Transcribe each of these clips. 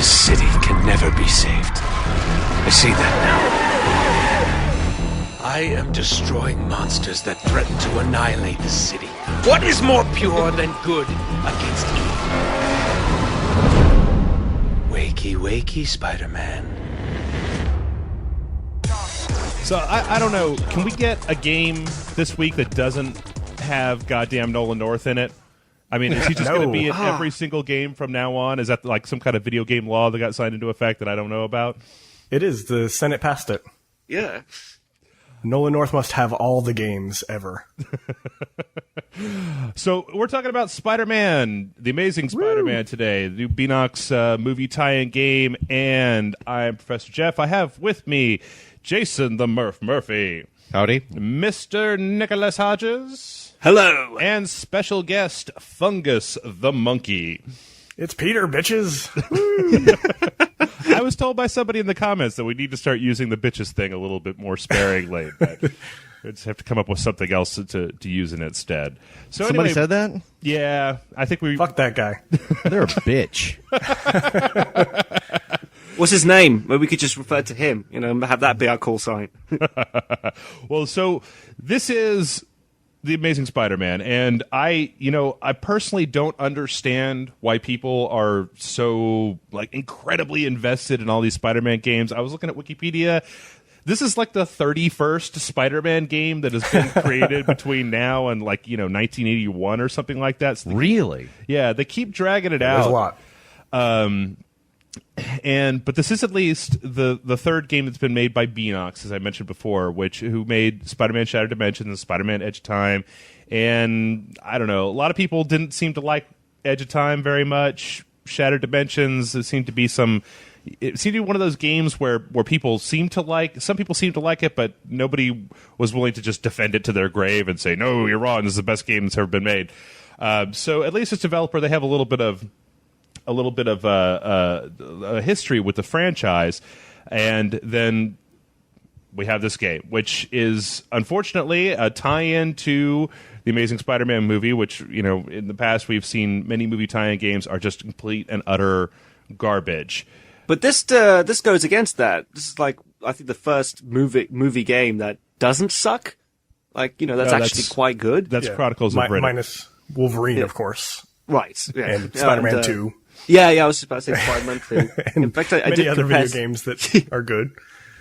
This city can never be saved. I see that now. I am destroying monsters that threaten to annihilate the city. What is more pure than good against evil? Wakey, wakey, Spider-Man. So, I don't know. Can we get a game this week that doesn't have goddamn Nolan North in it? I mean, is he just going to be in every single game from now on? Is that like some kind of video game law that got signed into effect that I don't know about? It is. The Senate passed it. Yeah. Nolan North must have all the games ever. So we're talking about Spider-Man, the Amazing Spider-Man today, the new Beanox movie tie-in game, and I'm Professor Jeff. I have with me Jason the Murph Murphy. Howdy. Mr. Nicholas Hodges. Hello. And special guest, Fungus the Monkey. It's Peter, bitches. I was told by somebody in the comments that we need to start using the bitches thing a little bit more sparingly. But we just have to come up with something else to use in its stead. So Somebody anyway, said that? Yeah, I think we... Fuck that guy. They're a bitch. What's his name? Well, we could just refer to him, have that be our call sign. Well, so this is The Amazing Spider-Man, and I personally don't understand why people are so incredibly invested in all these Spider-Man games. I was looking at Wikipedia. This is like the 31st Spider-Man game that has been created between now and 1981 or something like that. So Really? Yeah, they keep dragging it out. There's a lot. But this is at least the third game that's been made by Beanox, as I mentioned before, who made Spider-Man Shattered Dimensions and Spider-Man Edge of Time. And I don't know, a lot of people didn't seem to like Edge of Time very much. Shattered Dimensions, it seemed to be one of those games where people seem to like, some people seem to like it, but nobody was willing to just defend it to their grave and say, no, you're wrong, this is the best game that's ever been made. So at least as developer, they have a little bit of a history with the franchise, and then we have this game, which is unfortunately a tie-in to the Amazing Spider-Man movie, which in the past we've seen many movie tie-in games are just complete and utter garbage. But this goes against that. This is I think the first movie game that doesn't suck. That's actually quite good. That's Chronicles of Riddick. Minus Wolverine, of course. Right. Yeah. And Spider-Man 2. Yeah, I was just about to say Spider-Man 2. And in fact, I many did other compare video games that are good.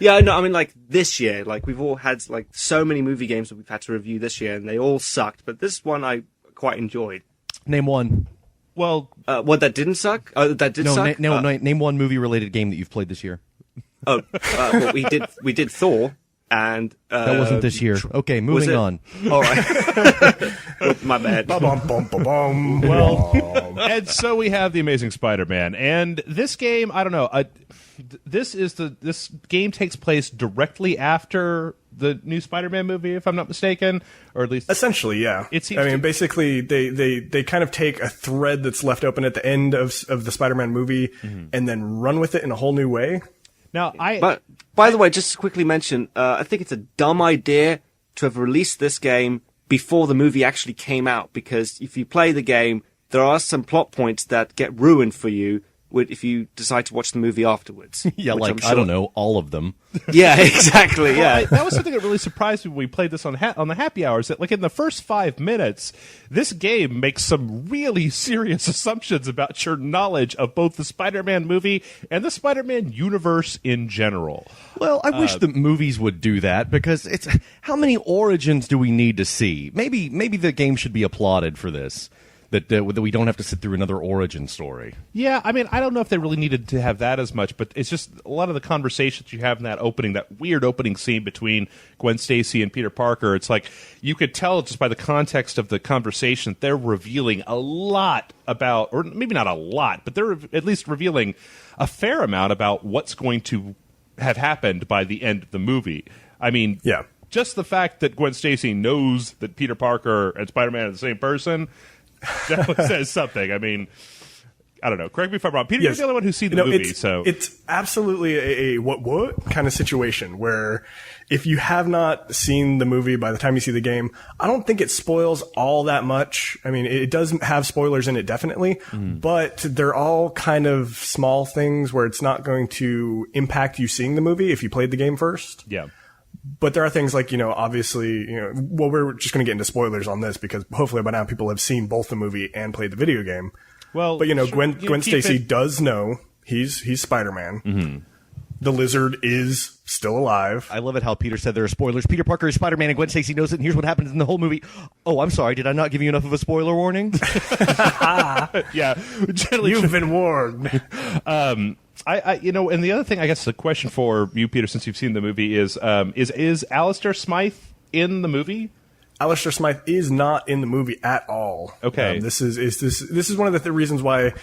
Yeah, no, I mean, this year, we've all had, so many movie games that we've had to review this year, and they all sucked, but this one I quite enjoyed. Name one. Well, what, that didn't suck? Oh, that did suck? Name one movie-related game that you've played this year. Well, we did Thor, and... that wasn't this year. Okay, moving on. All right. My bad. Well, and so we have The Amazing Spider-Man, and this game, I don't know, this game takes place directly after the new Spider-Man movie, if I'm not mistaken, or at least essentially, yeah. It seems basically they kind of take a thread that's left open at the end of the Spider-Man movie and then run with it in a whole new way. Now, But by the way, just to quickly mention, I think it's a dumb idea to have released this game before the movie actually came out, because if you play the game, there are some plot points that get ruined for you if you decide to watch the movie afterwards. Yeah, I don't know, all of them. Yeah, exactly, yeah. That was something that really surprised me when we played this on the happy hours, that in the first 5 minutes, this game makes some really serious assumptions about your knowledge of both the Spider-Man movie and the Spider-Man universe in general. Well, I wish the movies would do that, because it's how many origins do we need to see? Maybe the game should be applauded for this. That we don't have to sit through another origin story. Yeah, I mean, I don't know if they really needed to have that as much, but it's just a lot of the conversations you have in that weird opening scene between Gwen Stacy and Peter Parker. It's you could tell just by the context of the conversation, they're revealing a lot about, or maybe not a lot, but they're at least revealing a fair amount about what's going to have happened by the end of the movie. I mean, yeah. Just the fact that Gwen Stacy knows that Peter Parker and Spider-Man are the same person definitely says something. I mean, I don't know. Correct me if I'm wrong. Peter, you're the only one who's seen the movie, so it's absolutely a what kind of situation where if you have not seen the movie by the time you see the game, I don't think it spoils all that much. I mean, it doesn't have spoilers in it, definitely, but they're all kind of small things where it's not going to impact you seeing the movie if you played the game first. yeah. But there are things like, obviously, well, we're just going to get into spoilers on this because hopefully by now people have seen both the movie and played the video game. Well, but Gwen Stacy does know he's Spider-Man. Mm-hmm. The Lizard is still alive. I love it how Peter said there are spoilers. Peter Parker is Spider-Man and Gwen Stacy knows it, and here's what happens in the whole movie. Oh, I'm sorry. Did I not give you enough of a spoiler warning? Yeah. You've been warned. And the other thing, I guess, the question for you, Peter, since you've seen the movie is Alistair Smythe in the movie? Alistair Smythe is not in the movie at all. Okay. This is one of the reasons why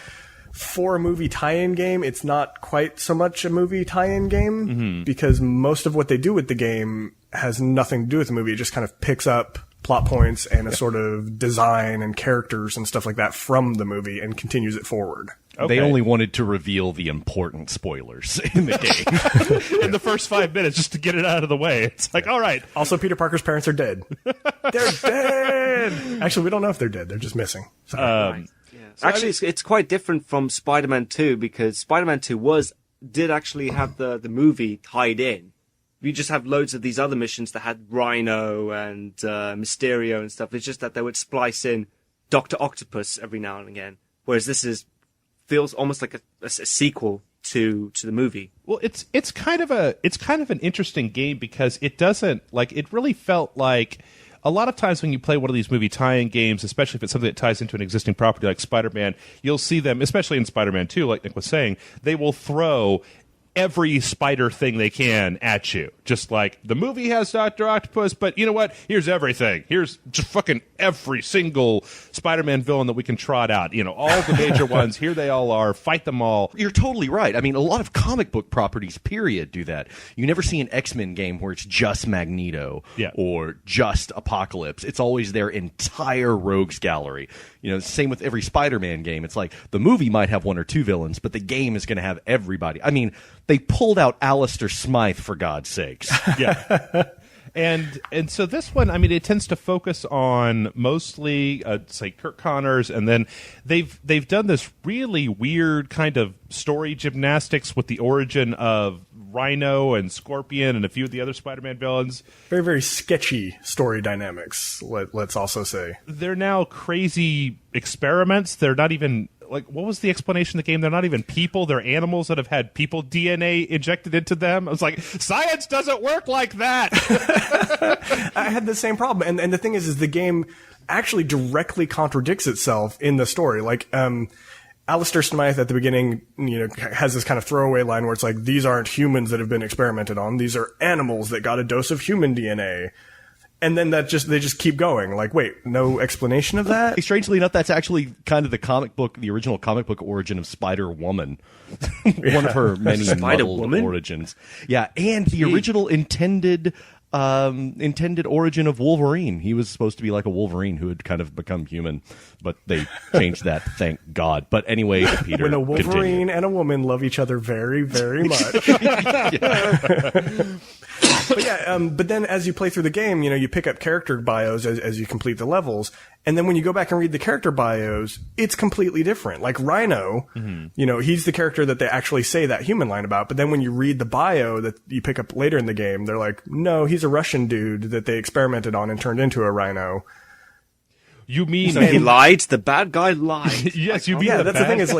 for a movie tie-in game, it's not quite so much a movie tie-in game because most of what they do with the game has nothing to do with the movie. It just kind of picks up plot points and a sort of design and characters and stuff like that from the movie and continues it forward. Okay. They only wanted to reveal the important spoilers in the game. In the first 5 minutes, just to get it out of the way. It's like, all right. Also, Peter Parker's parents are dead. They're dead! Actually, we don't know if they're dead. They're just missing. Right. Yeah. So actually, it's quite different from Spider-Man 2 because Spider-Man 2 did actually have the movie tied in. You just have loads of these other missions that had Rhino and Mysterio and stuff. It's just that they would splice in Dr. Octopus every now and again. Whereas this feels almost like a sequel to the movie. Well, it's kind of an interesting game because it doesn't it really felt like a lot of times when you play one of these movie tie-in games, especially if it's something that ties into an existing property like Spider-Man, you'll see them, especially in Spider-Man 2, like Nick was saying, they will throw every spider thing they can at you. Just like, the movie has Dr. Octopus, but you know what? Here's everything. Here's just fucking every single Spider-Man villain that we can trot out. All the major ones, here they all are. Fight them all. You're totally right. I mean, a lot of comic book properties, period, do that. You never see an X-Men game where it's just Magneto or just Apocalypse. It's always their entire rogues gallery. Same with every Spider-Man game. It's like, the movie might have 1 or 2 villains, but the game is going to have everybody. I mean, they pulled out Alistair Smythe, for God's sakes. Yeah. And so this one, I mean, it tends to focus on mostly, say, Kirk Connors, and then they've done this really weird kind of story gymnastics with the origin of Rhino and Scorpion and a few of the other Spider-Man villains. Very, very sketchy story dynamics, let's also say. They're now crazy experiments. They're not even... what was the explanation of the game? They're not even people. They're animals that have had people DNA injected into them. I was like, science doesn't work like that. I had the same problem. And the thing is the game actually directly contradicts itself in the story. Alistair Smythe at the beginning, has this kind of throwaway line where it's like, these aren't humans that have been experimented on. These are animals that got a dose of human DNA. And then they just keep going. Wait, no explanation of that? Strangely enough, that's actually kind of the original comic book origin of Spider-Woman. One of her many muddled origins. Yeah, and the original intended origin of Wolverine. He was supposed to be like a Wolverine who had kind of become human, but they changed that, thank God. But anyway, Peter, when a Wolverine and a woman love each other very, very much. But then as you play through the game, you pick up character bios as you complete the levels. And then when you go back and read the character bios, it's completely different. Like Rhino, he's the character that they actually say that human line about. But then when you read the bio that you pick up later in the game, they're like, no, he's a Russian dude that they experimented on and turned into a rhino. You mean... So he lied? The bad guy lied. Yes, you mean that's the thing is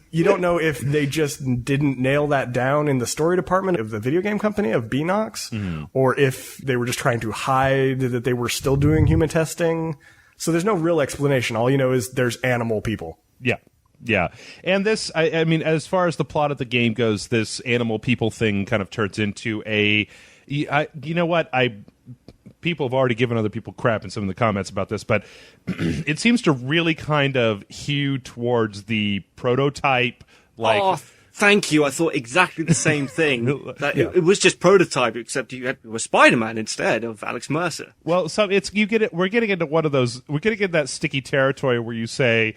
you don't know if they just didn't nail that down in the story department of the video game company of Beanox, or if they were just trying to hide that they were still doing human testing. So there's no real explanation. All you know is there's animal people. Yeah. Yeah. And this, I mean, as far as the plot of the game goes, this animal people thing kind of turns into you know what? People have already given other people crap in some of the comments about this, but it seems to really kind of hew towards the prototype. Oh, thank you. I thought exactly the same thing. It was just prototype, except it was Spider-Man instead of Alex Mercer. Well, so we're getting into one of those. We're getting into that sticky territory where you say,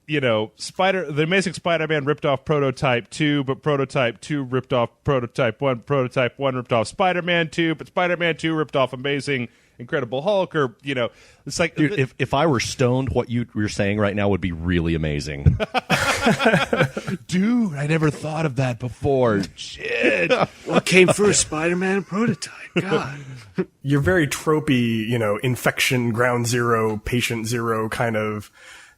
The Amazing Spider-Man ripped off Prototype 2, but Prototype 2 ripped off Prototype 1. Prototype 1 ripped off Spider-Man 2, but Spider-Man 2 ripped off Amazing Incredible Hulk, or it's like, dude, if I were stoned, what you're saying right now would be really amazing. Dude, I never thought of that before. Shit. What came first, Spider-Man and Prototype? God. You're very tropey, infection, ground zero, patient zero kind of.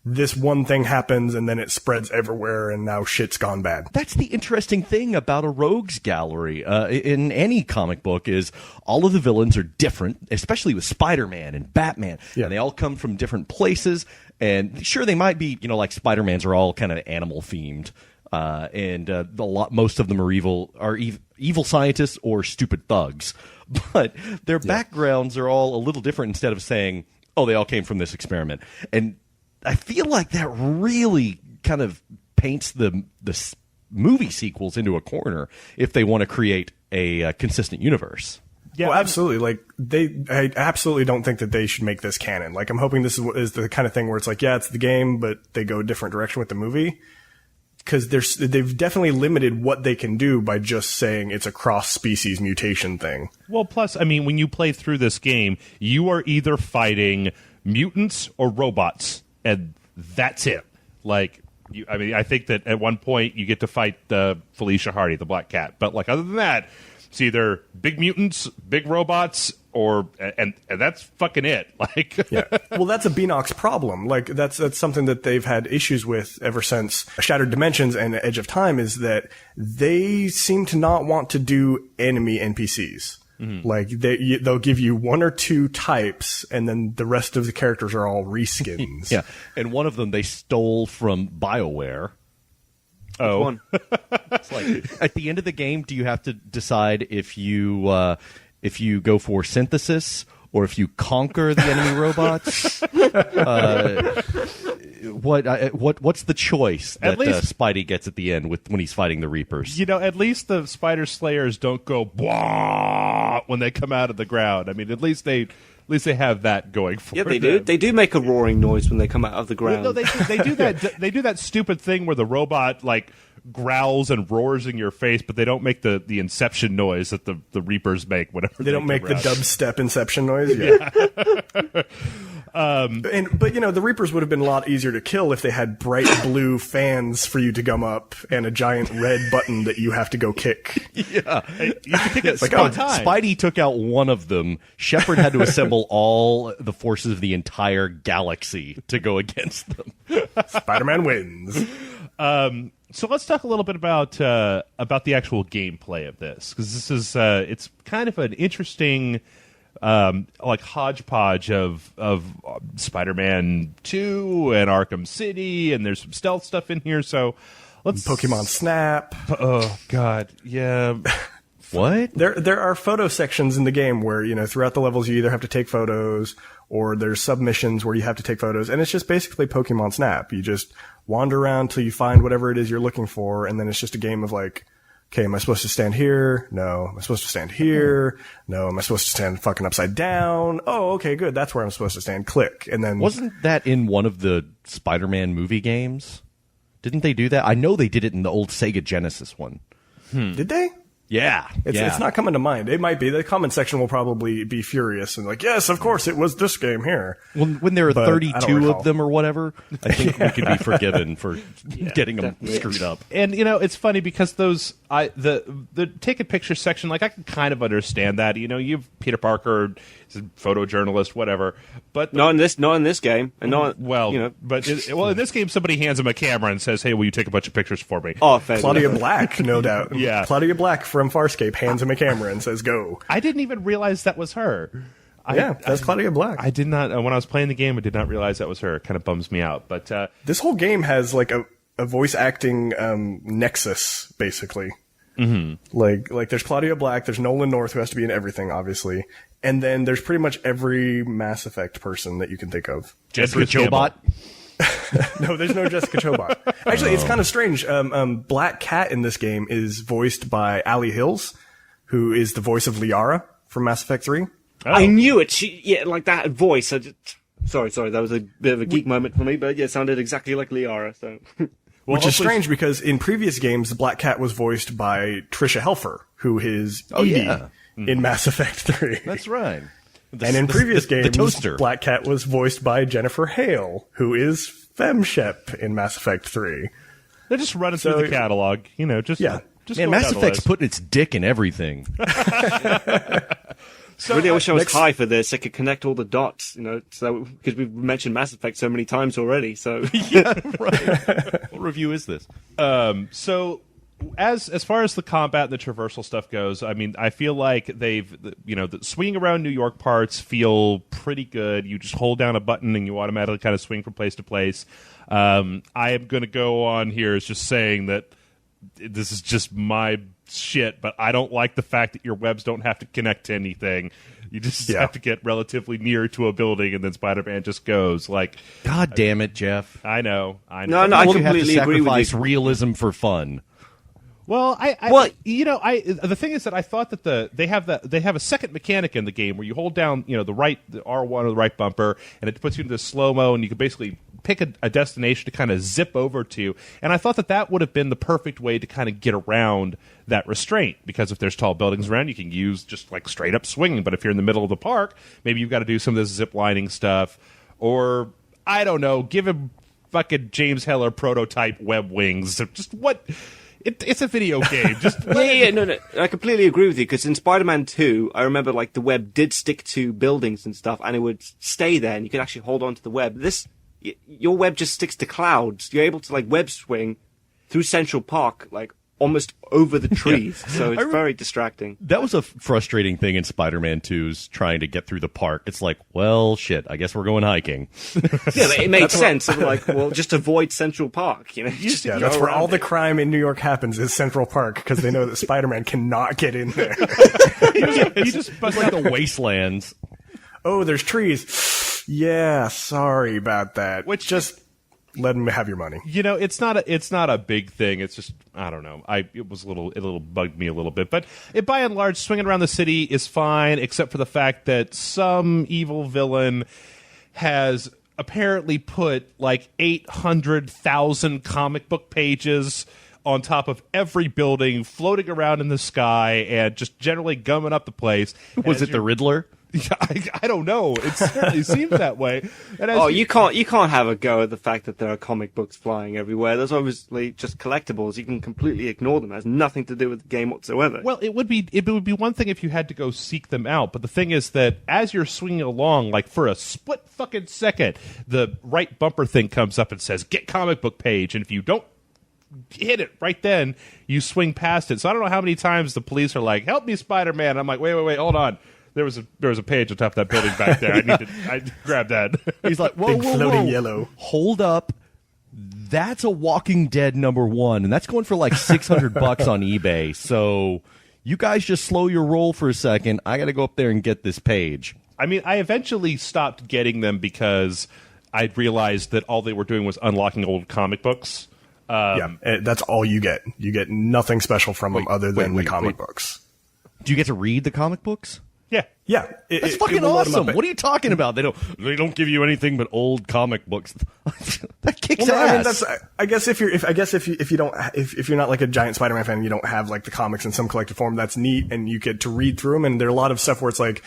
This one thing happens and then it spreads everywhere and now shit's gone bad. That's the interesting thing about a rogues gallery in any comic book is all of the villains are different, especially with Spider-Man and Batman. Yeah. And they all come from different places. And sure, they might be, like Spider-Man's are all kind of animal themed. Most of them are evil scientists or stupid thugs. But their backgrounds are all a little different instead of saying, oh, they all came from this experiment. And I feel like that really kind of paints the movie sequels into a corner if they want to create a consistent universe. Yeah, well, absolutely. Like I absolutely don't think that they should make this canon. Like, I'm hoping this is the kind of thing where it's like, yeah, it's the game, but they go a different direction with the movie. Because they've definitely limited what they can do by just saying it's a cross-species mutation thing. Well, plus, when you play through this game, you are either fighting mutants or robots. And that's it. I think that at one point you get to fight Felicia Hardy, the Black Cat. But other than that, it's either big mutants, big robots, and that's fucking it. Yeah. Well, that's a Beanox problem. That's something that they've had issues with ever since Shattered Dimensions and Edge of Time, is that they seem to not want to do enemy NPCs. Mm-hmm. They'll give you one or two types, and then the rest of the characters are all reskins. Yeah, and one of them they stole from BioWare. Oh, one. It's like at the end of the game, do you have to decide if you go for synthesis or if you conquer the enemy robots? What's the choice that Spidey gets at the end when he's fighting the Reapers? At least the Spider Slayers don't go blah when they come out of the ground. At least they have that going for them. Yeah, they do. They do make a roaring noise when they come out of the ground. No, they do that. They do that stupid thing where the robot growls and roars in your face, but they don't make the Inception noise that the Reapers make whenever they don't make the dubstep Inception noise. Yeah. But the Reapers would have been a lot easier to kill if they had bright blue fans for you to gum up and a giant red button that you have to go kick. Yeah, you can kick it time. Spidey took out one of them. Shepard had to assemble all the forces of the entire galaxy to go against them. Spider-Man wins. So let's talk a little bit about the actual gameplay of this, because this is it's kind of an interesting hodgepodge of Spider-Man 2 and Arkham City, and there's some stealth stuff in here. So let's Pokemon Snap. Oh God, yeah. What? There are photo sections in the game where, throughout the levels you either have to take photos or there's submissions where you have to take photos, and it's just basically Pokemon Snap. You just wander around till you find whatever it is you're looking for, and then it's just a game of okay, am I supposed to stand here? No. Am I supposed to stand here? No. Am I supposed to stand fucking upside down? Oh, okay, good. That's where I'm supposed to stand. Click. And then wasn't that in one of the Spider-Man movie games? Didn't they do that? I know they did it in the old Sega Genesis one. Did they? Yeah. It's not coming to mind. It might be. The comment section will probably be furious and yes, of course, it was this game here. When there are 32 of them or whatever, I think we could be forgiven for getting them screwed up. And, it's funny because the take a picture section, I can kind of understand that. You've Peter Parker, he's a photojournalist, whatever. But not in this game. And but in this game, somebody hands him a camera and says, "Hey, will you take a bunch of pictures for me?" Oh, fair Claudia Black, no doubt. Yeah, Claudia Black from Farscape hands him a camera and says, "Go." I didn't even realize that was her. That's Claudia Black. I did not when I was playing the game. I did not realize that was her. It kind of bums me out. But this whole game has a voice acting nexus, basically. Mm-hmm. There's Claudia Black, there's Nolan North, who has to be in everything, obviously, and then there's pretty much every Mass Effect person that you can think of. Jessica Chobot. No, there's no Jessica Chobot. Actually, it's kind of strange. Black Cat in this game is voiced by Ali Hills, who is the voice of Liara from Mass Effect 3. Oh. I knew it. That voice. Sorry, that was a bit of a geek moment for me, but yeah, it sounded exactly like Liara, so. Which is strange because in previous games, the Black Cat was voiced by Tricia Helfer, who is Edie in Mass Effect 3. That's right. And in previous games, the toaster. Black Cat was voiced by Jennifer Hale, who is Femshep in Mass Effect 3. They're just running through the catalog, just yeah. Just Man, go Mass down the Effect's list. putting its dick in everything. So really, I wish I was high for this. I could connect all the dots, so because we've mentioned Mass Effect so many times already. So Yeah, right. What review is this? So as far as the combat and the traversal stuff goes, I mean, I feel like they've, the swinging around New York parts feel pretty good. You just hold down a button and you automatically kind of swing from place to place. I am going to go on here as just saying that this is just my shit, but I don't like the fact that your webs don't have to connect to anything. You just have to get relatively near to a building, and then Spider-Man just goes. Like, God damn it, Jeff. I know. No, I You have to completely agree with sacrifice you. realism for fun. Well, the thing is that I thought that they have a second mechanic in the game where you hold down, the R1 or the right bumper, and it puts you into slow-mo, and you can basically pick a destination to kind of zip over to. And I thought that would have been the perfect way to kind of get around that restraint, because if there's tall buildings around, you can use just like straight up swinging. But if you're in the middle of the park, maybe you've got to do some of this zip lining stuff, or I don't know, give him fucking James Heller prototype web wings. Just what? It's a video game. Just No. I completely agree with you, because in Spider-Man 2, I remember like the web did stick to buildings and stuff, and it would stay there, and you could actually hold on to the web. Your web just sticks to clouds. You're able to like web swing through Central Park, like almost over the trees. So it's very distracting. That was a frustrating thing in Spider-Man 2's trying to get through the park. It's like, well, shit, I guess we're going hiking. Yeah, it made sense. I'm like, well, just avoid Central Park, Just That's where all the crime in New York happens, is Central Park, because they know that Spider-Man cannot get in there. you just bust Like the wastelands. Oh, there's trees. Yeah, sorry about that. Just let him have your money. It's not a big thing. It's just, I don't know. It bugged me a little bit, but by and large, swinging around the city is fine, except for the fact that some evil villain has apparently put like 800,000 comic book pages on top of every building, floating around in the sky, and just generally gumming up the place. Was it the Riddler? I don't know. It certainly seems that way. And you can't have a go at the fact that there are comic books flying everywhere. There's obviously just collectibles. You can completely ignore them. It has nothing to do with the game whatsoever. Well, it would be one thing if you had to go seek them out, but the thing is that as you're swinging along, like for a split fucking second, the right bumper thing comes up and says, "Get comic book page," and if you don't hit it right then, you swing past it. So I don't know how many times the police are like, "Help me, Spider-Man." I'm like, wait, hold on. There was a page on top of that building back there. I need to grab that. He's like, whoa, Big floating yellow. Hold up. That's a Walking Dead #1, and that's going for like $600 on eBay. So you guys just slow your roll for a second. I got to go up there and get this page. I mean, I eventually stopped getting them because I realized that all they were doing was unlocking old comic books. That's all you get. You get nothing special from them other than the comic books. Do you get to read the comic books? Yeah, That's fucking awesome. What are you talking about? They don't give you anything but old comic books. That kicks ass. I mean, I guess if you're not like a giant Spider-Man fan, and you don't have like the comics in some collected form. That's neat, and you get to read through them. And there are a lot of stuff where it's like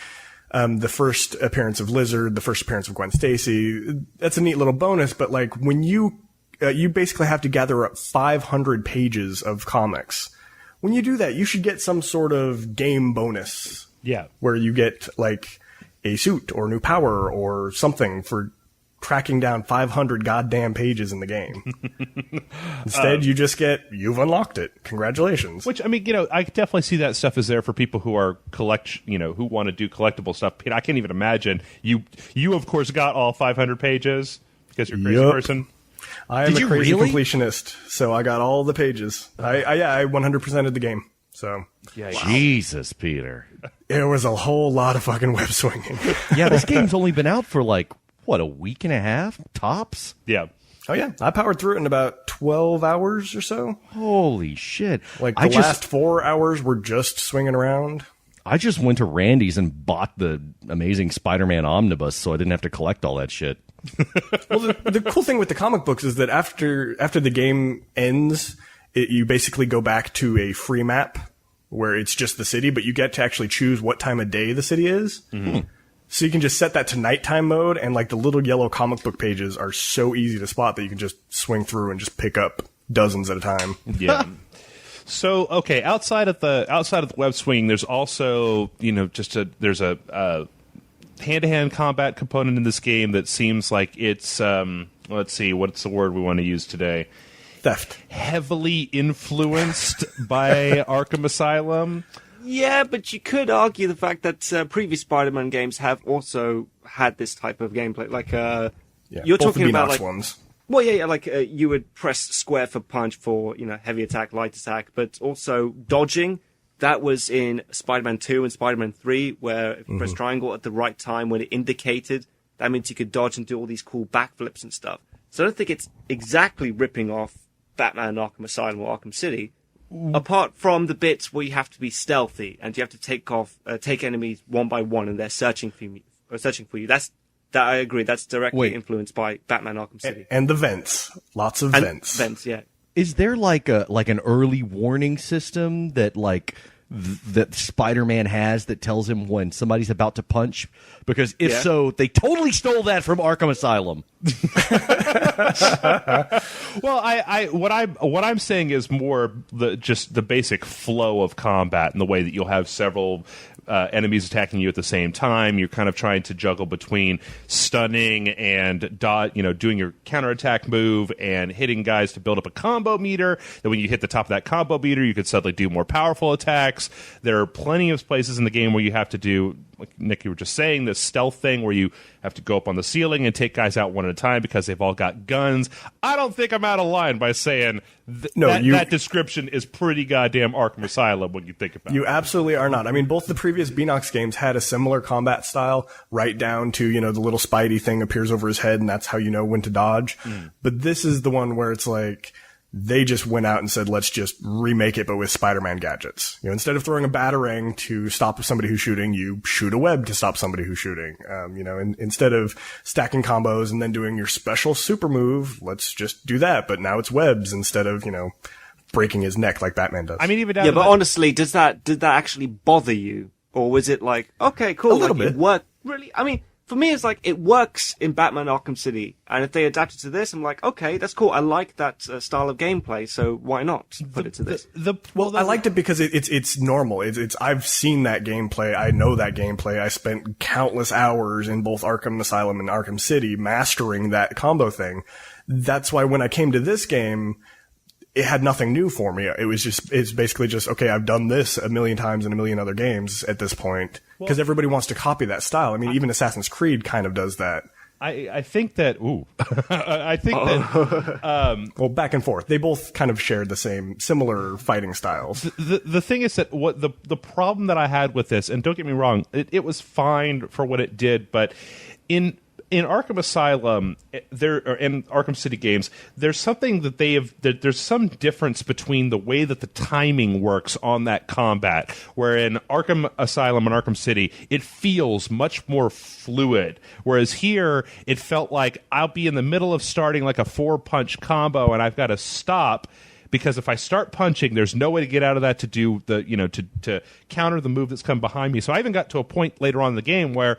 the first appearance of Lizard, the first appearance of Gwen Stacy. That's a neat little bonus. But like when you basically have to gather up 500 pages of comics. When you do that, you should get some sort of game bonus. Yeah. Where you get like a suit or new power or something for tracking down 500 goddamn pages in the game. Instead, you just get, you've unlocked it. Congratulations. Which, I mean, I definitely see that stuff is there for people who are who want to do collectible stuff. I can't even imagine. You of course got all 500 pages because you're a crazy person. I am a crazy completionist, so I got all the pages. I 100%ed the game. So Jesus, Peter. It was a whole lot of fucking web swinging. Yeah, this game's only been out for like, a week and a half? Tops? Yeah. Oh, yeah. I powered through it in about 12 hours or so. Holy shit. Like, the last 4 hours were just swinging around. I just went to Randy's and bought the Amazing Spider-Man omnibus, so I didn't have to collect all that shit. Well, the cool thing with the comic books is that after the game ends, you basically go back to a free map where it's just the city, but you get to actually choose what time of day the city is. Mm-hmm. So you can just set that to nighttime mode, and like the little yellow comic book pages are so easy to spot that you can just swing through and just pick up dozens at a time. Yeah. So okay, outside of the web swinging, there's also there's a hand-to-hand combat component in this game that seems like it's let's see, what's the word we want to use today? Theft. Heavily influenced by Arkham Asylum. Yeah, but you could argue the fact that previous Spider-Man games have also had this type of gameplay. Like, you're talking about like ones. Well, yeah, like you would press square for punch for heavy attack, light attack, but also dodging. That was in Spider-Man 2 and Spider-Man 3, where if you press triangle at the right time when it indicated, that means you could dodge and do all these cool backflips and stuff. So I don't think it's exactly ripping off Batman Arkham Asylum or Arkham City. Apart from the bits where you have to be stealthy and you have to take enemies one by one and they're searching for you. That I agree. That's directly influenced by Batman Arkham City. And the vents. Lots of vents. Vents, yeah. Is there like an early warning system that that Spider-Man has that tells him when somebody's about to punch? Because if so, they totally stole that from Arkham Asylum. Well, what I'm saying is more just the basic flow of combat and the way that you'll have several enemies attacking you at the same time. You're kind of trying to juggle between stunning and doing your counterattack move and hitting guys to build up a combo meter. Then when you hit the top of that combo meter, you can suddenly do more powerful attacks. There are plenty of places in the game where you have to do, like Nick, you were just saying, this stealth thing where you have to go up on the ceiling and take guys out one at a time because they've all got guns. I don't think I'm out of line by saying that description is pretty goddamn Arkham Asylum when you think about it. You absolutely are not. I mean, both the previous Beanox games had a similar combat style, right down to, the little Spidey thing appears over his head and that's how you know when to dodge. But this is the one where it's like, they just went out and said, let's just remake it, but with Spider-Man gadgets. Instead of throwing a batarang to stop somebody who's shooting, you shoot a web to stop somebody who's shooting. And instead of stacking combos and then doing your special super move, let's just do that. But now it's webs instead of, breaking his neck like Batman does. I mean, even but honestly, did that actually bother you? Or was it like, okay, cool, a little bit. It worked? Really? I mean, for me, it's like, it works in Batman Arkham City. And if they adapt it to this, I'm like, okay, that's cool. I like that style of gameplay, so why not put it to this? I liked it because it's normal. I've seen that gameplay. I know that gameplay. I spent countless hours in both Arkham Asylum and Arkham City mastering that combo thing. That's why when I came to this game, it had nothing new for me. It's basically just, okay, I've done this a million times in a million other games at this point. Because everybody wants to copy that style. I mean, even Assassin's Creed kind of does that. I think that, that, well, back and forth. They both kind of shared the similar fighting styles. The thing is that what the problem that I had with this, and don't get me wrong, it was fine for what it did, but in Arkham Asylum, in Arkham City games, there's something that there's some difference between the way that the timing works on that combat, where in Arkham Asylum and Arkham City, it feels much more fluid. Whereas here, it felt like I'll be in the middle of starting like a 4-punch combo and I've got to stop, because if I start punching, there's no way to get out of that to do the, to counter the move that's come behind me. So I even got to a point later on in the game where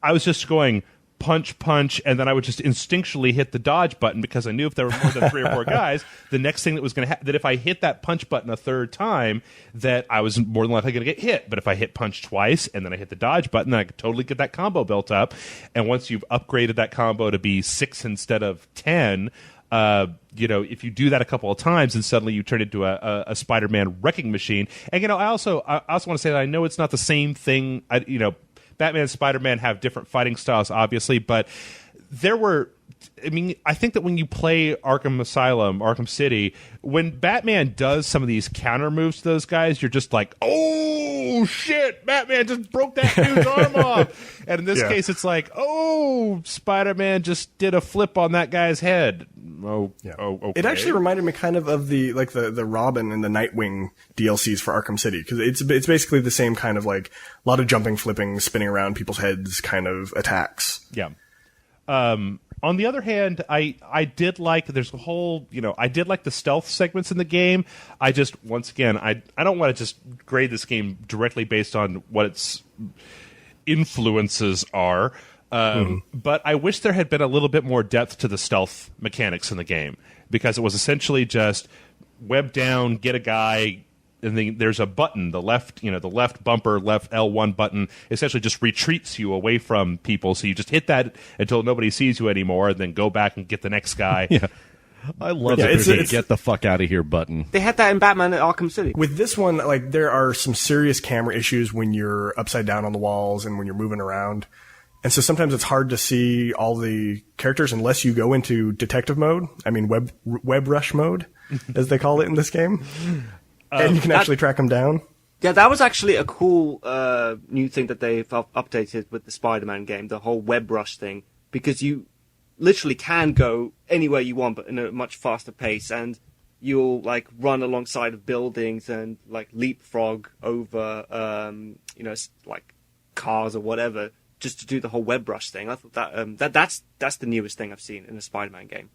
I was just going punch, punch, and then I would just instinctually hit the dodge button because I knew if there were more than 3 or 4 guys, the next thing that was going to that if I hit that punch button a third time, that I was more than likely going to get hit. But if I hit punch twice and then I hit the dodge button, then I could totally get that combo built up. And once you've upgraded that combo to be 6 instead of 10, if you do that a couple of times, and suddenly you turn into a Spider-Man wrecking machine. And I also want to say that I know it's not the same thing. Batman and Spider-Man have different fighting styles, obviously, but I think that when you play Arkham Asylum, Arkham City, when Batman does some of these counter moves to those guys, you're just like, oh, shit, Batman just broke that dude's arm off. And in this case, it's like, oh, Spider-Man just did a flip on that guy's head. okay. It actually reminded me kind of the Robin and the Nightwing DLCs for Arkham City, because it's basically the same kind of like a lot of jumping, flipping, spinning around people's heads kind of attacks. Yeah. On the other hand, I did like, there's a whole, I did like the stealth segments in the game. I just, once again, I don't want to just grade this game directly based on what its influences are. But I wish there had been a little bit more depth to the stealth mechanics in the game, because it was essentially just web down, get a guy, and then there's a button, the left bumper, left L1 button, essentially just retreats you away from people. So you just hit that until nobody sees you anymore, and then go back and get the next guy. Yeah. I love it. Get the fuck out of here button. They had that in Batman at Arkham City. With this one, like, there are some serious camera issues when you're upside down on the walls and when you're moving around. And so sometimes it's hard to see all the characters unless you go into detective mode. I mean, web rush mode, as they call it in this game. And you can actually track them down. Yeah, that was actually a cool new thing that they've updated with the Spider-Man game, the whole web rush thing, because you literally can go anywhere you want, but in a much faster pace, and you'll like run alongside of buildings and like leapfrog over, like cars or whatever, just to do the whole web rush thing. I thought that's the newest thing I've seen in a Spider-Man game.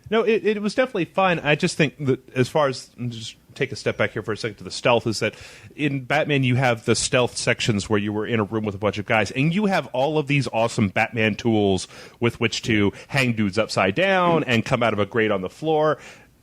No, it was definitely fun. I just think that as far as, just take a step back here for a second to the stealth, is that in Batman you have the stealth sections where you were in a room with a bunch of guys, and you have all of these awesome Batman tools with which to hang dudes upside down and come out of a grate on the floor.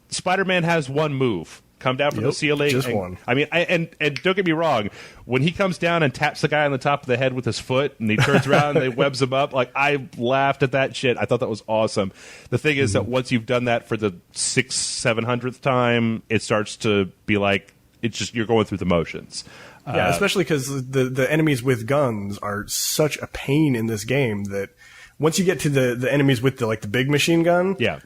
Spider-Man has one move. Come down from the ceiling. Just one. I mean, and don't get me wrong, when he comes down and taps the guy on the top of the head with his foot, and he turns around and they webs him up, like, I laughed at that shit. I thought that was awesome. The thing is that once you've done that for the 700th time, it starts to be like, it's just, you're going through the motions. Yeah, especially because the enemies with guns are such a pain in this game that once you get to the enemies with the big machine gun, yeah,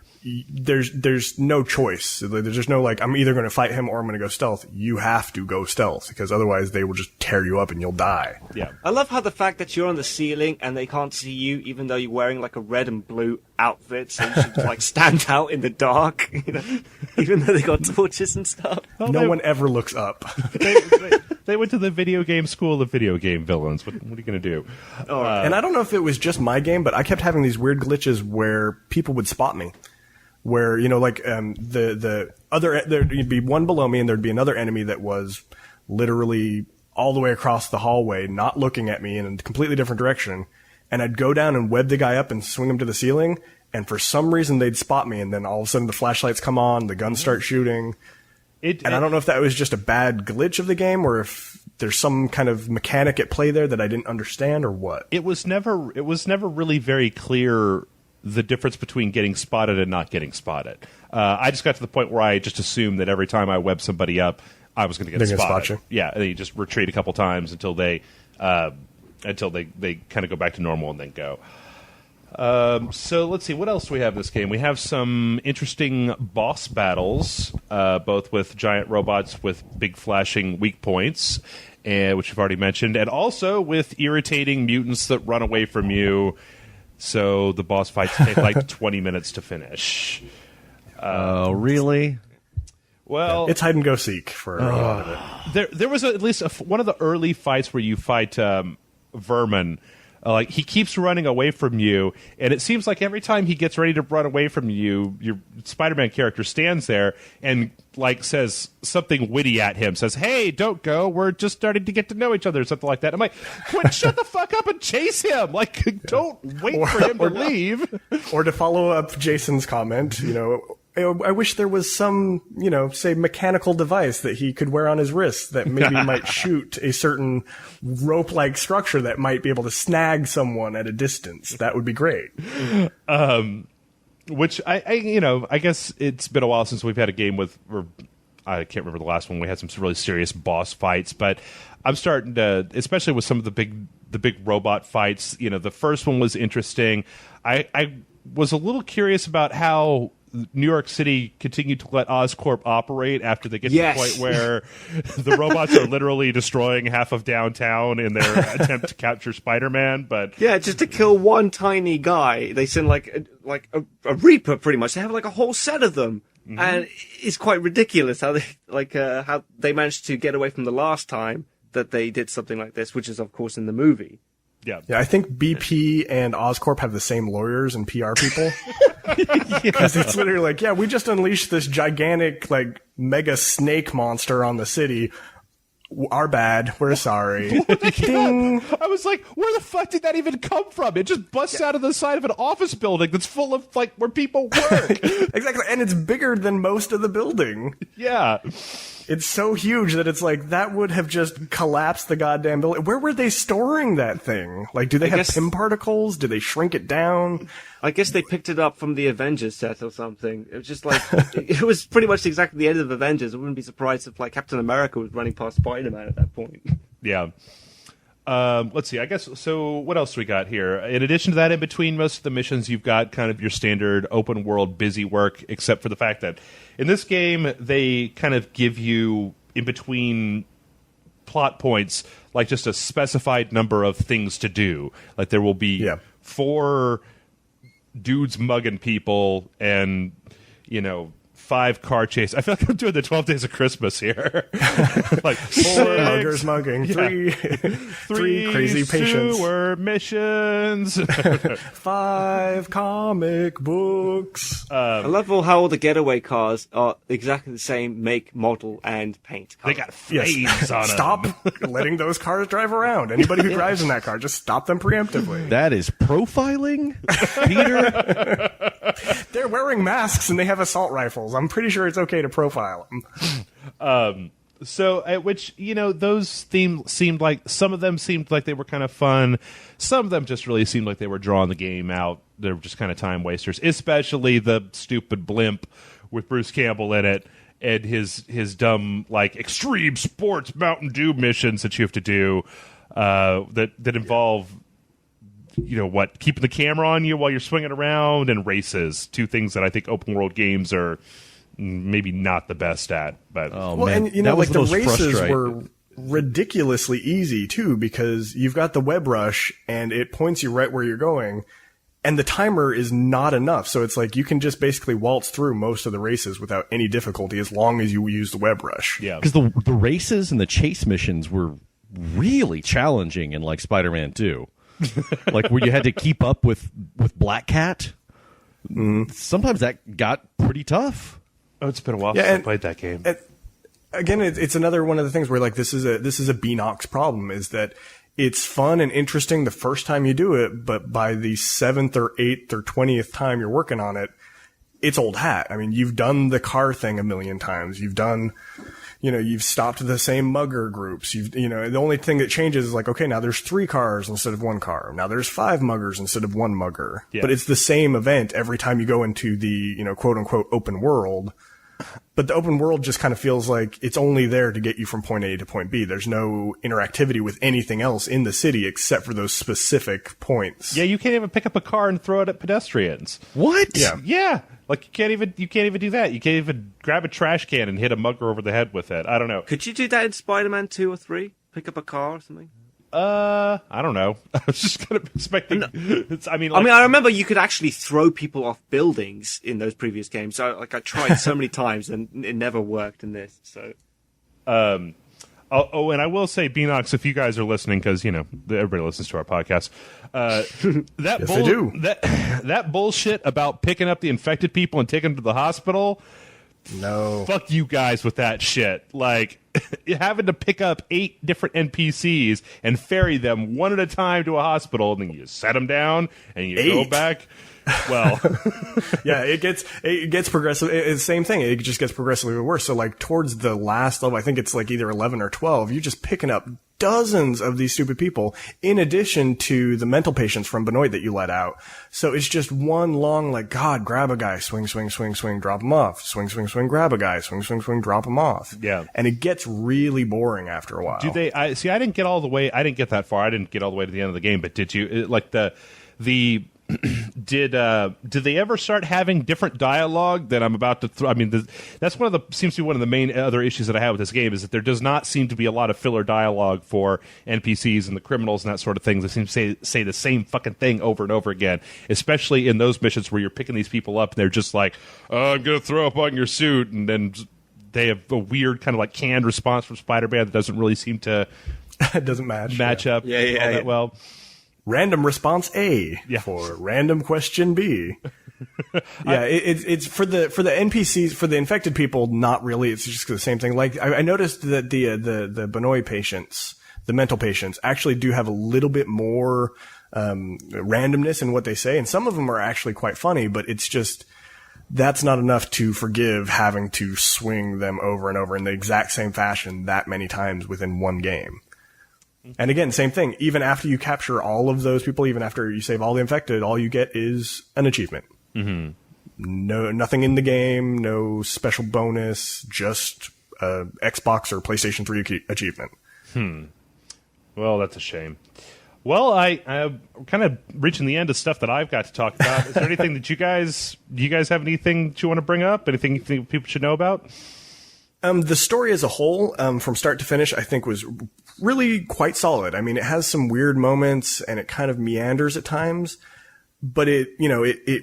there's no choice. There's just no like, I'm either going to fight him or I'm going to go stealth. You have to go stealth, because otherwise they will just tear you up and you'll die. Yeah. I love how the fact that you're on the ceiling and they can't see you, even though you're wearing like a red and blue outfit, so you should like stand out in the dark, even though they got torches and stuff. Well, no one ever looks up. They went to the video game school of video game villains. What are you going to do? And I don't know if it was just my game, but I kept having these weird glitches where people would spot me. Where, the other, there'd be one below me and there'd be another enemy that was literally all the way across the hallway, not looking at me in a completely different direction. And I'd go down and web the guy up and swing him to the ceiling. And for some reason they'd spot me. And then all of a sudden the flashlights come on, the guns start shooting. I don't know if that was just a bad glitch of the game or if there's some kind of mechanic at play there that I didn't understand or what. It was never really very clear the difference between getting spotted and not getting spotted. I just got to the point where I just assumed that every time I web somebody up, I was going to get spotted. Spot you. Yeah, and then you just retreat a couple times until they kind of go back to normal and then go. So let's see, what else do we have in this game? We have some interesting boss battles, both with giant robots with big flashing weak points, which we've already mentioned, and also with irritating mutants that run away from you. So the boss fights take like 20 minutes to finish. Oh, really? Well, it's hide and go seek for a lot of it. There was at least one of the early fights where you fight Vermin. Like, he keeps running away from you, and it seems like every time he gets ready to run away from you, your Spider-Man character stands there and, like, says something witty at him, says, "Hey, don't go, we're just starting to get to know each other," or something like that. I'm like, quit, shut the fuck up and chase him! Like, don't wait for him to leave. Or to follow up Jason's comment, I wish there was some, say mechanical device that he could wear on his wrist that maybe might shoot a certain rope-like structure that might be able to snag someone at a distance. That would be great. Which I guess it's been a while since we've had a game with, or I can't remember the last one. We had some really serious boss fights, but I'm starting to, especially with some of the big robot fights. The first one was interesting. I was a little curious about how New York City continued to let Oscorp operate after they get to the Yes. point where the robots are literally destroying half of downtown in their attempt to capture Spider-Man. But Yeah, just to kill one tiny guy, they send like a Reaper, pretty much. They have like a whole set of them, and it's quite ridiculous how they managed to get away from the last time that they did something like this, which is of course in the movie. yeah, Yeah, I think BP and Oscorp have the same lawyers and PR people. Because it's literally like, yeah, we just unleashed this gigantic, like, mega snake monster on the city. Our bad. We're sorry. Ding. I was like, where the fuck did that even come from? It just busts out of the side of an office building that's full of, like, where people work. Exactly. And it's bigger than most of the building. Yeah. It's so huge that it's like, that would have just collapsed the goddamn building. Where were they storing that thing? Like, do they have guess- PIM particles? Do they shrink it down? I guess they picked it up from the Avengers set or something. It was just like, it was pretty much exactly the end of Avengers. I wouldn't be surprised if like Captain America was running past Spider-Man at that point. Yeah. Let's see. I guess, so what else do we got here? In addition to that, in between most of the missions, you've got kind of your standard open world busy work, except for the fact that in this game, they kind of give you in between plot points, like just a specified number of things to do. Like there will be 4 dudes mugging people and, 5 car chase. I feel like I'm doing the 12 Days of Christmas here. Like 4 muggers mugging. 3 crazy patients. Sewer missions. 5 comic books. I love how all the getaway cars are exactly the same make, model, and paint. They got flames on them. Stop letting those cars drive around. Anybody who drives in that car, just stop them preemptively. That is profiling, Peter. They're wearing masks and they have assault rifles. I'm pretty sure it's okay to profile them. So, at which, those themes seemed like, some of them seemed like they were kind of fun. Some of them just really seemed like they were drawing the game out. They were just kind of time wasters, especially the stupid blimp with Bruce Campbell in it and his dumb, like, extreme sports Mountain Dew missions that you have to do that involve, keeping the camera on you while you're swinging around, and races. 2 things that I think open world games are maybe not the best at. But And that was like the most races frustrating. were ridiculously easy too, because you've got the web rush and it points you right where you're going, and the timer is not enough. So it's like you can just basically waltz through most of the races without any difficulty as long as you use the web rush. yeah. Because the races and the chase missions were really challenging in like Spider-Man 2. Like where you had to keep up with Black Cat. Sometimes that got pretty tough. Oh, it's been a while Yeah, since I and- played that game. Again, it's another one of the things where like this is a Beanox problem, is that it's fun and interesting the first time you do it, but by the 7th or 8th or 20th time you're working on it, it's old hat. I mean, you've done the car thing a million times. You've done, you've stopped the same mugger groups. The only thing that changes is like, okay, now there's 3 cars instead of 1 car. Now there's 5 muggers instead of 1 mugger. Yeah. But it's the same event every time you go into the, quote unquote open world. But the open world just kind of feels like it's only there to get you from point A to point B. There's no interactivity with anything else in the city except for those specific points. Yeah, you can't even pick up a car and throw it at pedestrians. What? Yeah. Yeah, like you can't even do that. You can't even grab a trash can and hit a mugger over the head with it. I don't know. Could you do that in Spider-Man 2 or 3? Pick up a car or something? I don't know. I was just kind of expecting. I remember you could actually throw people off buildings in those previous games. So, I tried so many times and it never worked in this. So, and I will say, Beanox, if you guys are listening, because everybody listens to our podcast. That Yes, they do. That bullshit about picking up the infected people and taking them to the hospital. No. Fuck you guys with that shit. Like, having to pick up 8 different NPCs and ferry them one at a time to a hospital, and then you set them down and you go 8? back. Well, Yeah, it gets progressive. It's the same thing. It just gets progressively worse. So like towards the last level, I think it's like either 11 or 12, you're just picking up dozens of these stupid people in addition to the mental patients from Benoit that you let out. So it's just one long, like, God, grab a guy, swing, swing, swing, swing, drop him off, swing, swing, swing, grab a guy, swing, swing, swing, drop him off. Yeah. And it gets really boring after a while. do they? I didn't get all the way. I didn't get that far. I didn't get all the way to the end of the game. But did you? Like the did they ever start having different dialogue that I'm about to I mean, that's seems to be one of the main other issues that I have with this game, is that there does not seem to be a lot of filler dialogue for NPCs and the criminals and that sort of thing. They seem to say the same fucking thing over and over again, especially in those missions where you're picking these people up and they're just like, oh, I'm going to throw up on your suit, and then they have a weird kind of like canned response from Spider-Man that doesn't really seem to it doesn't match up all that well. Random response A for random question B. It's for the NPCs, for the infected people, not really. It's just the same thing. Like I noticed that the Benoit patients, the mental patients, actually do have a little bit more randomness in what they say, and some of them are actually quite funny. But it's just that's not enough to forgive having to swing them over and over in the exact same fashion that many times within one game. And again, same thing. Even after you capture all of those people, even after you save all the infected, all you get is an achievement. Mm-hmm. No, nothing in the game, no special bonus, just Xbox or PlayStation 3 achievement. Well, that's a shame. Well, I'm kind of reaching the end of stuff that I've got to talk about. Is there anything that do you guys have anything that you want to bring up? Anything you think people should know about? The story as a whole, from start to finish, I think was really quite solid. I mean, it has some weird moments and it kind of meanders at times, but it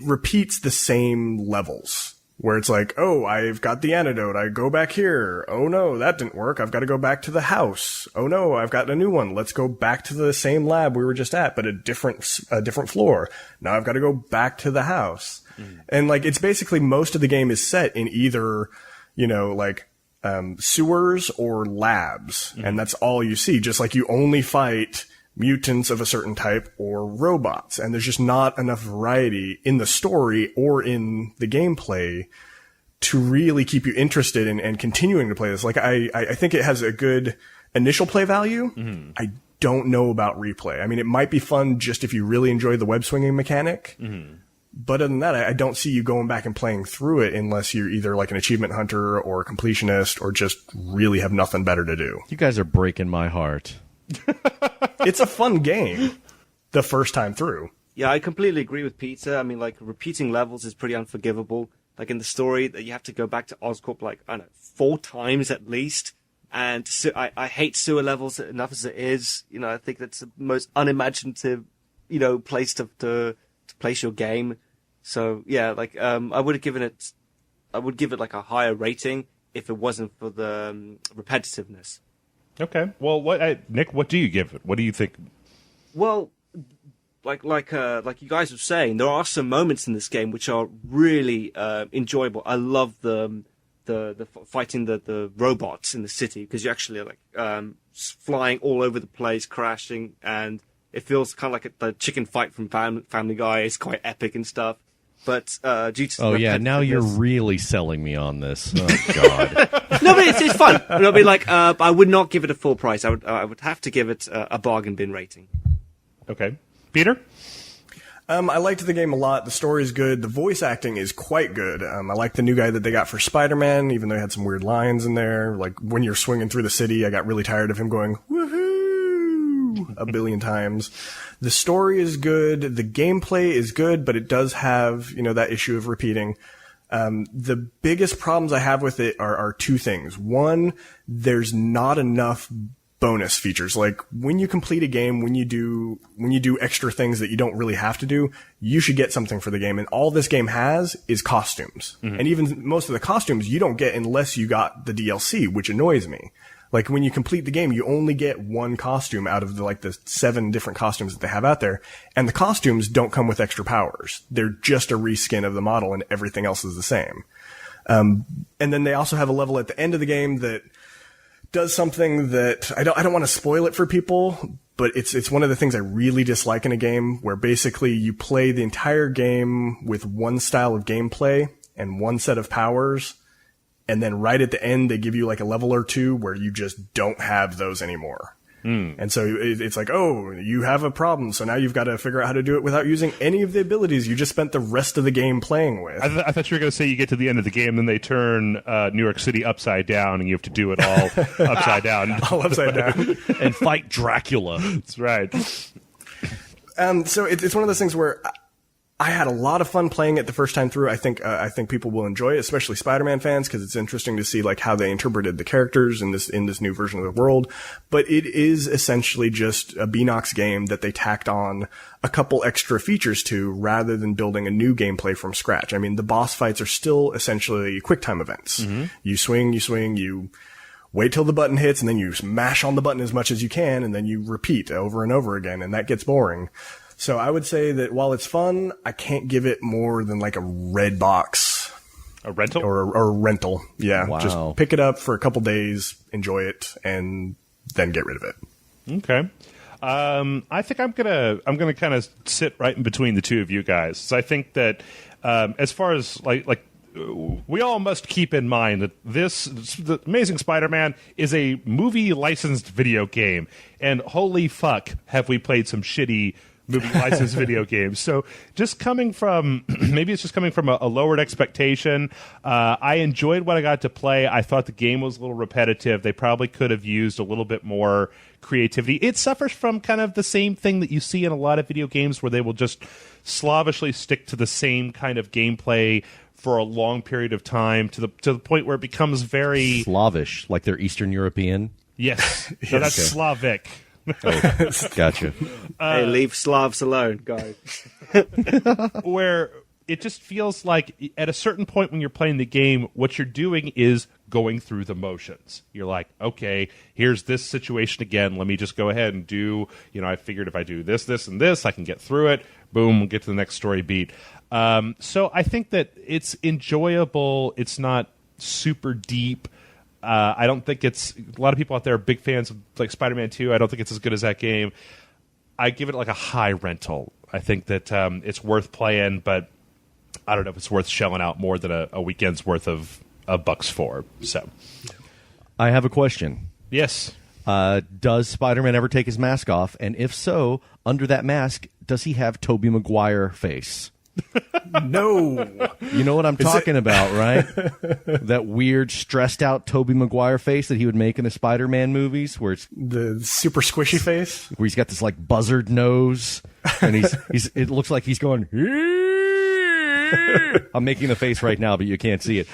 repeats the same levels where it's like, oh, I've got the antidote. I go back here. Oh no, that didn't work. I've got to go back to the house. Oh no, I've got a new one. Let's go back to the same lab we were just at, but a different floor. Now I've got to go back to the house. And like, it's basically most of the game is set in either, sewers or labs. And that's all you see. Just like you only fight mutants of a certain type or robots. And there's just not enough variety in the story or in the gameplay to really keep you interested in continuing to play this. Like, I think it has a good initial play value. I don't know about replay. I mean, it might be fun just if you really enjoy the web swinging mechanic. But other than that, I don't see you going back and playing through it unless you're either like an achievement hunter or a completionist or just really have nothing better to do. You guys are breaking my heart. It's a fun game the first time through. Yeah, I completely agree with Peter. I mean, like, repeating levels is pretty unforgivable. Like, in the story, that you have to go back to Oscorp, like, I don't know, 4 times at least. And I hate sewer levels enough as it is. You know, I think that's the most unimaginative, place to place your game. So yeah, like, I would give it like a higher rating if it wasn't for the repetitiveness. Okay. Well, Nick, what do you give it? What do you think? Well, like you guys were saying, there are some moments in this game which are really enjoyable. I love the fighting the robots in the city, because you're actually like flying all over the place, crashing, and it feels kind of like the chicken fight from Family Guy. It's quite epic and stuff. But due to now you're really selling me on this. Oh God. No, but it's fun. And I'll be like, I would not give it a full price. I would have to give it a bargain bin rating. Okay, Peter. I liked the game a lot. The story is good. The voice acting is quite good. I like the new guy that they got for Spider-Man, even though he had some weird lines in there. Like, when you're swinging through the city, I got really tired of him going, woohoo, a billion times. The story is good. The gameplay is good, but it does have, that issue of repeating. The biggest problems I have with it are 2 things. One, there's not enough bonus features. Like, when you complete a game, when you do extra things that you don't really have to do, you should get something for the game. And all this game has is costumes. And even most of the costumes you don't get unless you got the DLC, which annoys me. Like, when you complete the game, you only get 1 costume out of the 7 different costumes that they have out there. And the costumes don't come with extra powers. They're just a reskin of the model, and everything else is the same. And then they also have a level at the end of the game that does something that I don't want to spoil it for people, but it's one of the things I really dislike in a game, where basically you play the entire game with one style of gameplay and one set of powers. And then right at the end, they give you like a level or 2 where you just don't have those anymore. And so it's like, oh, you have a problem. So now you've got to figure out how to do it without using any of the abilities you just spent the rest of the game playing with. I thought you were going to say you get to the end of the game, then they turn New York City upside down, and you have to do it all upside down. All upside down. And fight Dracula. That's right. So it's one of those things where I had a lot of fun playing it the first time through. I think people will enjoy it, especially Spider-Man fans, because it's interesting to see like how they interpreted the characters in this new version of the world. But it is essentially just a Beanox game that they tacked on a couple extra features to, rather than building a new gameplay from scratch. I mean, the boss fights are still essentially QuickTime events. Mm-hmm. You swing, you wait till the button hits, and then you mash on the button as much as you can, and then you repeat over and over again, and that gets boring. So I would say that while it's fun, I can't give it more than like a red box. A rental? Or a rental. Yeah. Wow. Just pick it up for a couple days, enjoy it, and then get rid of it. Okay. I think I'm gonna kind of sit right in between the two of you guys. So I think that as far as like we all must keep in mind that the Amazing Spider-Man is a movie licensed video game, and holy fuck, have we played some shitty movie licensed video games. So just coming from, maybe it's just coming from a lowered expectation. I enjoyed what I got to play. I thought the game was a little repetitive. They probably could have used a little bit more creativity. It suffers from kind of the same thing that you see in a lot of video games, where they will just slavishly stick to the same kind of gameplay for a long period of time, to the point where it becomes very Slavish, like they're Eastern European. Yes, no, that's Okay. Slavic. Oh, gotcha. Hey, leave Slavs alone, guys. Where it just feels like at a certain point when you're playing the game, what you're doing is going through the motions. You're like, okay, here's this situation again. Let me just go ahead and do, I figured if I do this, this, and this, I can get through it. Boom, we'll get to the next story beat. So I think that it's enjoyable. It's not super deep. I don't think it's, a lot of people out there are big fans of like Spider-Man 2. I don't think it's as good as that game. I give it like a high rental. I think that it's worth playing, but I don't know if it's worth shelling out more than a weekend's worth of bucks for. So, I have a question. yes. Does Spider-Man ever take his mask off? And if so, under that mask, does he have Tobey Maguire face? No. You know what I'm talking about, right? That weird, stressed out Tobey Maguire face that he would make in the Spider-Man movies, where The super squishy face. he's got this like buzzard nose, and he's it looks like he's going. I'm making the face right now, but you can't see it.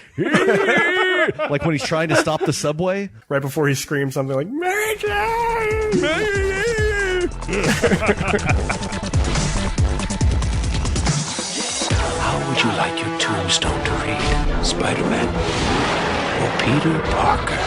Like when he's trying to stop the subway. Right before he screams something like, Mary Jane! How would you like your tombstone to read? Spider-Man or Peter Parker?